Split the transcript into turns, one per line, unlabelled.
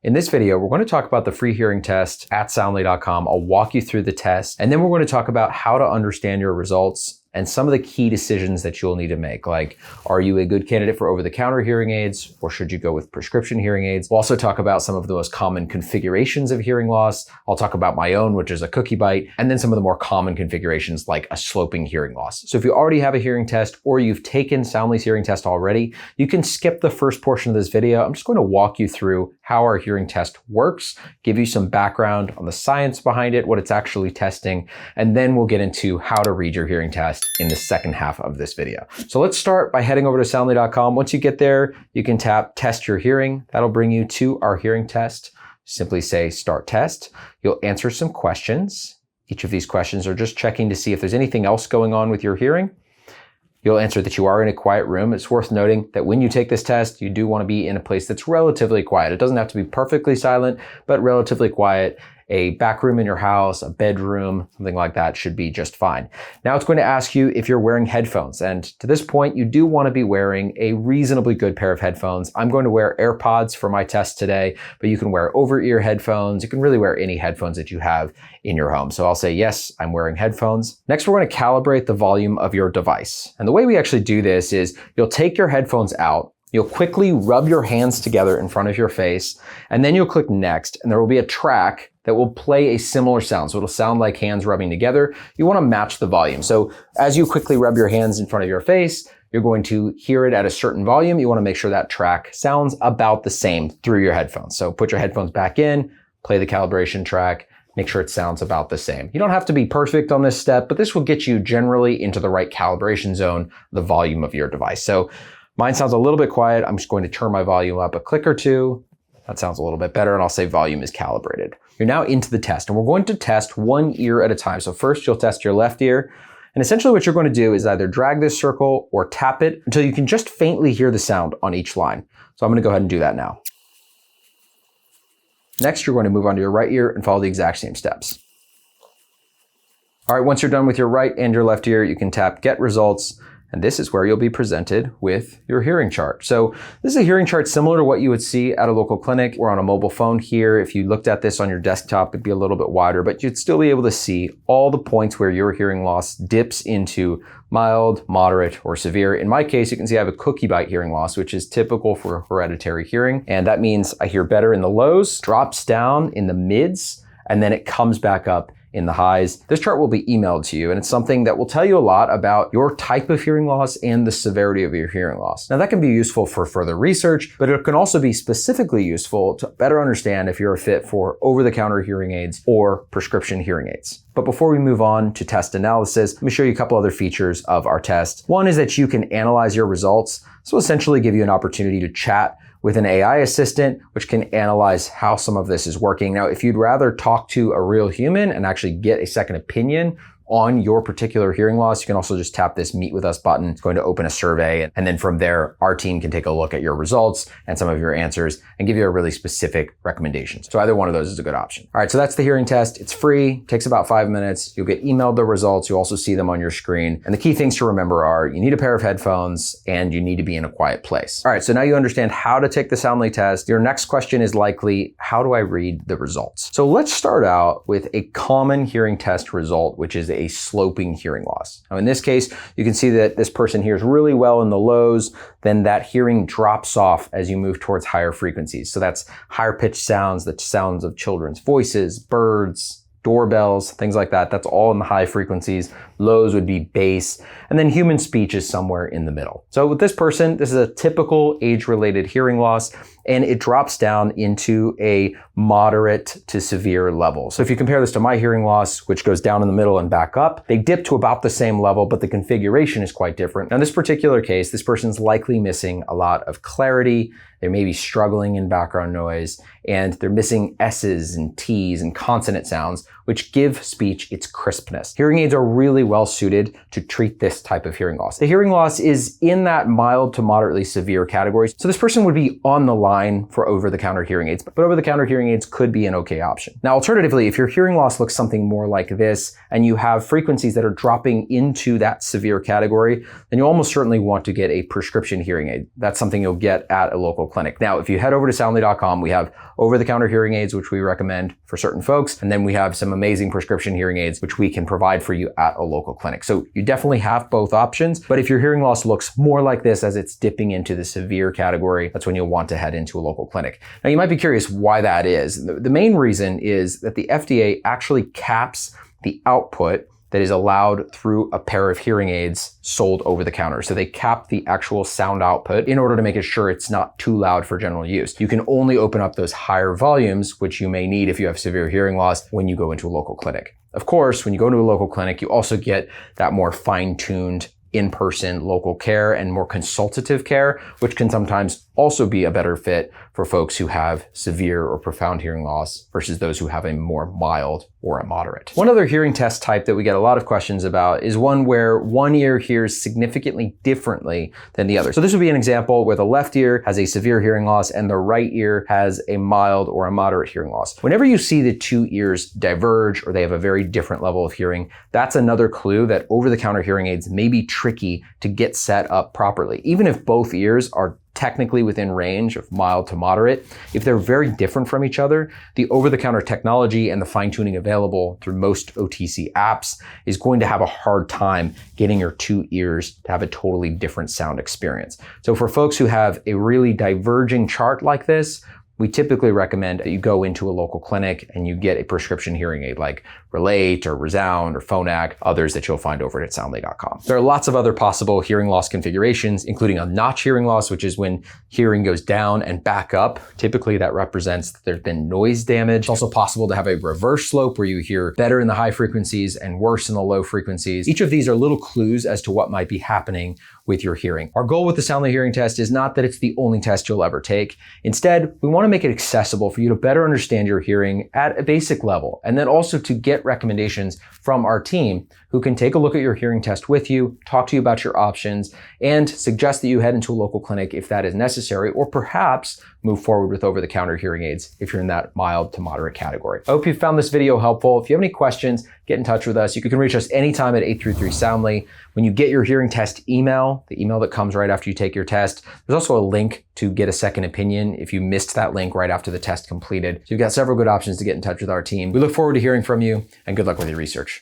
In this video, we're going to talk about the free hearing test at soundly.com. I'll walk you through the test, and then we're going to talk about how to understand your results and some of the key decisions that you'll need to make, like, are you a good candidate for over-the-counter hearing aids, or should you go with prescription hearing aids? We'll also talk about some of the most common configurations of hearing loss. I'll talk about my own, which is a cookie bite, and then some of the more common configurations like a sloping hearing loss. So if you already have a hearing test or you've taken Soundly's hearing test already, you can skip the first portion of this video. I'm just going to walk you through how our hearing test works, give you some background on the science behind it, what it's actually testing, and then we'll get into how to read your hearing test in the second half of this video. So let's start by heading over to soundly.com. Once you get there, you can tap Test Your Hearing. That'll bring you to our hearing test. Simply say Start Test. You'll answer some questions. Each of these questions are just checking to see if there's anything else going on with your hearing. You'll answer that you are in a quiet room. It's worth noting that when you take this test, you do want to be in a place that's relatively quiet. It doesn't have to be perfectly silent, but relatively quiet. A back room in your house, a bedroom, something like that should be just fine. Now it's going to ask you if you're wearing headphones. And to this point, you do want to be wearing a reasonably good pair of headphones. I'm going to wear AirPods for my test today, but you can wear over-ear headphones. You can really wear any headphones that you have in your home. So I'll say, yes, I'm wearing headphones. Next, we're going to calibrate the volume of your device. And the way we actually do this is you'll take your headphones out. You'll quickly rub your hands together in front of your face, and then you'll click Next, and there will be a track that will play a similar sound. So it'll sound like hands rubbing together. You want to match the volume. So as you quickly rub your hands in front of your face, you're going to hear it at a certain volume. You want to make sure that track sounds about the same through your headphones. So put your headphones back in, play the calibration track, make sure it sounds about the same. You don't have to be perfect on this step, but this will get you generally into the right calibration zone, the volume of your device. So mine sounds a little bit quiet. I'm just going to turn my volume up a click or two. That sounds a little bit better, and I'll say volume is calibrated. You're now into the test, and we're going to test one ear at a time. So first you'll test your left ear, and essentially what you're going to do is either drag this circle or tap it until you can just faintly hear the sound on each line. So I'm going to go ahead and do that now. Next, you're going to move on to your right ear and follow the exact same steps. All right, once you're done with your right and your left ear, you can tap Get Results, and this is where you'll be presented with your hearing chart. So this is a hearing chart similar to what you would see at a local clinic or on a mobile phone here. If you looked at this on your desktop, it'd be a little bit wider, but you'd still be able to see all the points where your hearing loss dips into mild, moderate, or severe. In my case, you can see I have a cookie bite hearing loss, which is typical for hereditary hearing. And that means I hear better in the lows, drops down in the mids, and then it comes back up in the highs. This chart will be emailed to you, and it's something that will tell you a lot about your type of hearing loss and the severity of your hearing loss. Now that can be useful for further research, but it can also be specifically useful to better understand if you're a fit for over-the-counter hearing aids or prescription hearing aids. But before we move on to test analysis, let me show you a couple other features of our test. One is that you can analyze your results. This will essentially give you an opportunity to chat with an AI assistant, which can analyze how some of this is working. Now, if you'd rather talk to a real human and actually get a second opinion on your particular hearing loss, you can also just tap this Meet With Us button. It's going to open a survey, and then from there, our team can take a look at your results and some of your answers and give you a really specific recommendation. So either one of those is a good option. All right, so that's the hearing test. It's free, takes about 5 minutes. You'll get emailed the results. You'll also see them on your screen. And the key things to remember are you need a pair of headphones and you need to be in a quiet place. All right, so now you understand how to take the Soundly test. Your next question is likely, how do I read the results? So let's start out with a common hearing test result, which is a sloping hearing loss. Now in this case, you can see that this person hears really well in the lows, then that hearing drops off as you move towards higher frequencies. So that's higher pitched sounds, the sounds of children's voices, birds, doorbells, things like that. That's all in the high frequencies. Lows would be bass, and then human speech is somewhere in the middle. So with this person, this is a typical age-related hearing loss, and it drops down into a moderate to severe level. So if you compare this to my hearing loss, which goes down in the middle and back up, they dip to about the same level, but the configuration is quite different. Now in this particular case, this person's likely missing a lot of clarity. They may be struggling in background noise, and they're missing S's and T's and consonant sounds, which give speech its crispness. Hearing aids are really well suited to treat this type of hearing loss. The hearing loss is in that mild to moderately severe category. So this person would be on the line for over-the-counter hearing aids, but over-the-counter hearing aids could be an okay option. Now, alternatively, if your hearing loss looks something more like this and you have frequencies that are dropping into that severe category, then you almost certainly want to get a prescription hearing aid. That's something you'll get at a local clinic. Now, if you head over to soundly.com, we have over-the-counter hearing aids, which we recommend for certain folks, and then we have some amazing prescription hearing aids, which we can provide for you at a local clinic. So you definitely have both options, but if your hearing loss looks more like this as it's dipping into the severe category, that's when you'll want to head into a local clinic. Now, you might be curious why that is. The main reason is that the FDA actually caps the output that is allowed through a pair of hearing aids sold over the counter. So they cap the actual sound output in order to make sure it's not too loud for general use. You can only open up those higher volumes, which you may need if you have severe hearing loss, when you go into a local clinic. Of course, when you go to a local clinic, you also get that more fine-tuned in-person local care and more consultative care, which can sometimes also be a better fit for folks who have severe or profound hearing loss versus those who have a more mild or a moderate. One other hearing test type that we get a lot of questions about is one where one ear hears significantly differently than the other. So this would be an example where the left ear has a severe hearing loss and the right ear has a mild or a moderate hearing loss. Whenever you see the two ears diverge or they have a very different level of hearing, that's another clue that over-the-counter hearing aids may be tricky to get set up properly. Even if both ears are technically within range of mild to moderate, if they're very different from each other, the over-the-counter technology and the fine-tuning available through most OTC apps is going to have a hard time getting your two ears to have a totally different sound experience. So for folks who have a really diverging chart like this, we typically recommend that you go into a local clinic and you get a prescription hearing aid like Relate or Resound or Phonak, others that you'll find over at soundly.com. There are lots of other possible hearing loss configurations, including a notch hearing loss, which is when hearing goes down and back up. Typically that represents that there's been noise damage. It's also possible to have a reverse slope where you hear better in the high frequencies and worse in the low frequencies. Each of these are little clues as to what might be happening with your hearing. Our goal with the Soundly hearing test is not that it's the only test you'll ever take. Instead, we want to make it accessible for you to better understand your hearing at a basic level, and then also to get recommendations from our team who can take a look at your hearing test with you, talk to you about your options, and suggest that you head into a local clinic if that is necessary, or perhaps move forward with over-the-counter hearing aids if you're in that mild to moderate category. I hope you found this video helpful. If you have any questions, get in touch with us. You can reach us anytime at 833-SOUNDLY. When you get your hearing test email, the email that comes right after you take your test, there's also a link to get a second opinion if you missed that link right after the test completed. So you've got several good options to get in touch with our team. We look forward to hearing from you, and good luck with your research.